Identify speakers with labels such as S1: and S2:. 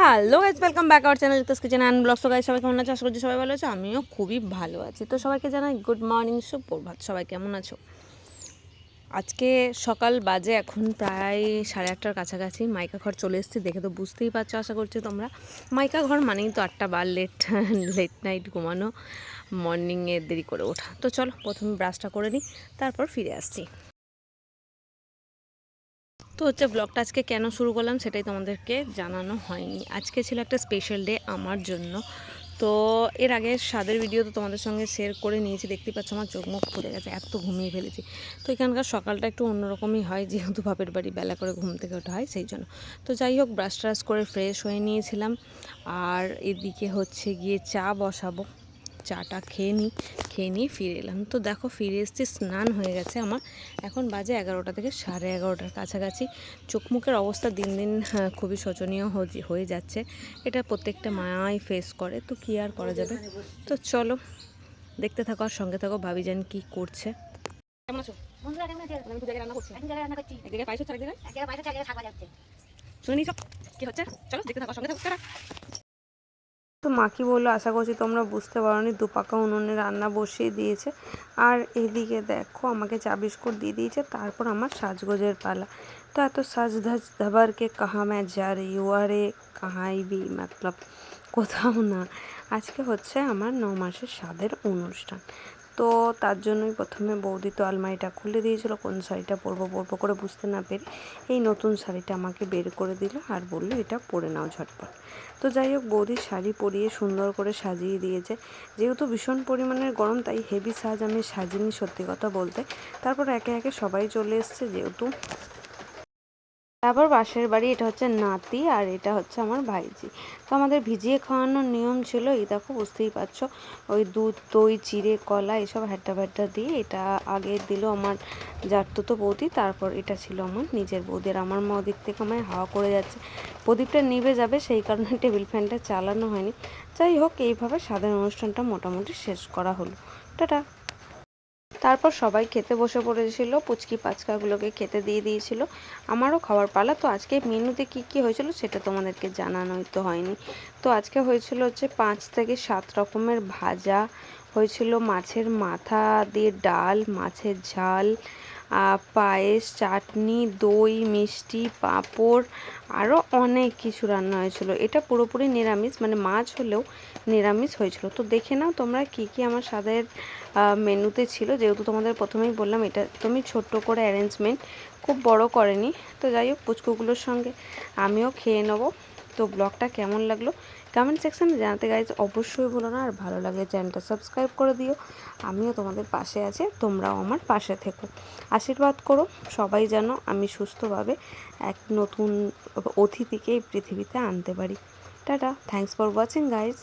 S1: Hello guys, welcome back our channel Rita's kitchen and blogs. তো guys সবাই কেমন আছো? আশা করছি সবাই ভালো আছো। আমিও খুবই ভালো আছি। তো সবাইকে জানাই গুড মর্নিং, সুপ্রভাত। সবাই কেমন আছো? আজকে সকাল বাজে এখন প্রায় 8:30টার কাছাকাছি। মাইকা ঘর চলে এসেছি, দেখে তো বুঝতেই পারছো আশা করছি তোমরা। মাইকা ঘর মানেই তো 8টা বার লেট নাইট ঘুমানো, মর্নিংয়ে দেরি করে ওঠা। তো চলো প্রথমে ব্রাশটা করে নিই, তারপর ফিরে আসছি। তো ব্লগটা আজকে কেন শুরু করলাম সেটাই তোমাদেরকে জানানো হয়নি। আজকে ছিল একটা স্পেশাল ডে আমার জন্য। তো এর আগে স্বাদের ভিডিও তো তোমাদের সঙ্গে শেয়ার করে নিয়েছি, দেখতেই পাচ্ছ আমার চোখ মুখ খুলে গেছে, এত ঘুমিয়ে ফেলেছি। তো এখানকার সকালটা একটু অন্যরকমই হয়, যেহেতু বাপের বাড়ি বেলা করে ঘুম থেকে ওঠা হয় সেই জন্য। তো যাই হোক, ব্রাশ ট্রাশ করে ফ্রেশ হয়ে নিয়েছিলাম, আর এদিকে গিয়ে চা বসাবো। চাটা খেয়ে নিয়ে ফিরে এলাম। তো দেখো ফিরে এসেছি, স্নান হয়ে গেছে আমার। এখন বাজে 11টা থেকে 11:30টার কাছাকাছি। চোখ মুখের অবস্থা দিন দিন খুবই শোচনীয় হয়ে যাচ্ছে। এটা প্রত্যেকটা মায়াই ফেস করে, তো কী আর করা যাবে। তো চলো দেখতে থাকো আর সঙ্গে থাকো, ভাবি জান কী করছে। কেমন আছো? আমি দু জায়গায় রান্না করছি, এক জায়গায় পায়েস হচ্ছে, এক জায়গায় শুনে নিই সব কী হচ্ছে। চলো দেখতে থাকো, সঙ্গে থাকো। তো মা কি বললো আশা করছি তোমরা বুঝতে পারোনি। দুপাকা উনুনে রান্না বসিয়ে দিয়েছে, আর এদিকে দেখো আমাকে চা বিস্কুট দিয়ে দিয়েছে। তারপর আমার সাজগোজের পালা। তো এত সাজ ধাজ ধাবার কে কাহা ম্যা যা রহি হু, আরে কাহাই ভি মতলব কোথাও না। আজকে হচ্ছে আমার 9 মাসের স্বাদের অনুষ্ঠান। তো তার জন্যই প্রথমে বৌদি তো আলমারিটা খুলে দিয়েছিল, কোন শাড়িটা পরবো করে বুঝতে না পেরে এই নতুন শাড়িটা আমাকে বের করে দিল আর বললো এটা পরে নাও ঝটপট। তো যাই হোক, বৌদির শাড়ি পরিয়ে সুন্দর করে সাজিয়ে দিয়েছে। যেহেতু ভীষণ পরিমাণের গরম, তাই হেভি সাজ আমি সাজিনি সত্যি কথা বলতে। তারপর একে একে সবাই চলে এসছে যেহেতু। তারপর পাশের বাড়ি, এটা হচ্ছে নাতি আর এটা হচ্ছে আমার ভাইজি। তো আমাদের ভিজিয়ে খাওয়ানোর নিয়ম ছিল, এই দেখো বুঝতেই পারছো, ওই দুধ দই চিড়ে কলা এসব হ্যাট্টা ভ্যাট্টা দিয়ে। এটা আগে দিল আমার জারতুতো বৌদি, তারপর এটা ছিল আমার নিজের বৌদির। আমার মা ওদিক থেকে আমায় হাওয়া করে যাচ্ছে, প্রদীপটা নিভে যাবে সেই কারণে টেবিল ফ্যানটা চালানো হয়নি। যাই হোক, এইভাবে স্বাদের অনুষ্ঠানটা মোটামুটি শেষ করা হলো। টাটা। তারপর সবাই খেতে বসে পড়েছিল, পুচকি পাচকাগুলোকে খেতে দিয়ে দিয়েছিল, আমারও খাওয়ার পালা। তো আজকে মেনুতে কি কি হয়েছিল সেটা তোমাদেরকে জানানোই তো হয়নি। তো আজকে হয়েছিল 5 থেকে 7 রকমের ভাজা, হয়েছিল মাছের মাথা দিয়ে ডাল, মাছের ঝাল, পায়েস, চাটনি, দই, মিষ্টি, পাঁপড়, আরও অনেক কিছু রান্না হয়েছিল। এটা পুরোপুরি নিরামিষ, মানে মাছ হলেও নিরামিষ হয়েছিল। তো দেখে নাও তোমরা কি কি আমার স্বাদের মেনুতে ছিল। যেহেতু তোমাদের প্রথমেই বললাম এটা তুমি ছোট্ট করে অ্যারেঞ্জমেন্ট, খুব বড় করেনি। তো যাই হোক, পুচকুগুলোর সঙ্গে আমিও খেয়ে নেবো। তো ব্লগটা কেমন লাগলো কমেন্ট সেকশানে জানাতে গাইজ অবশ্যই ভুলো না। আর ভালো লাগলে চ্যানেলটা সাবস্ক্রাইব করে দিও। আমিও তোমাদের পাশে আছি, তোমরাও আমার পাশে থেকো, আশীর্বাদ করো সবাই যেন আমি সুস্থভাবে এক নতুন অতিথিকে এই পৃথিবীতে আনতে পারি। Tata, thanks for watching guys.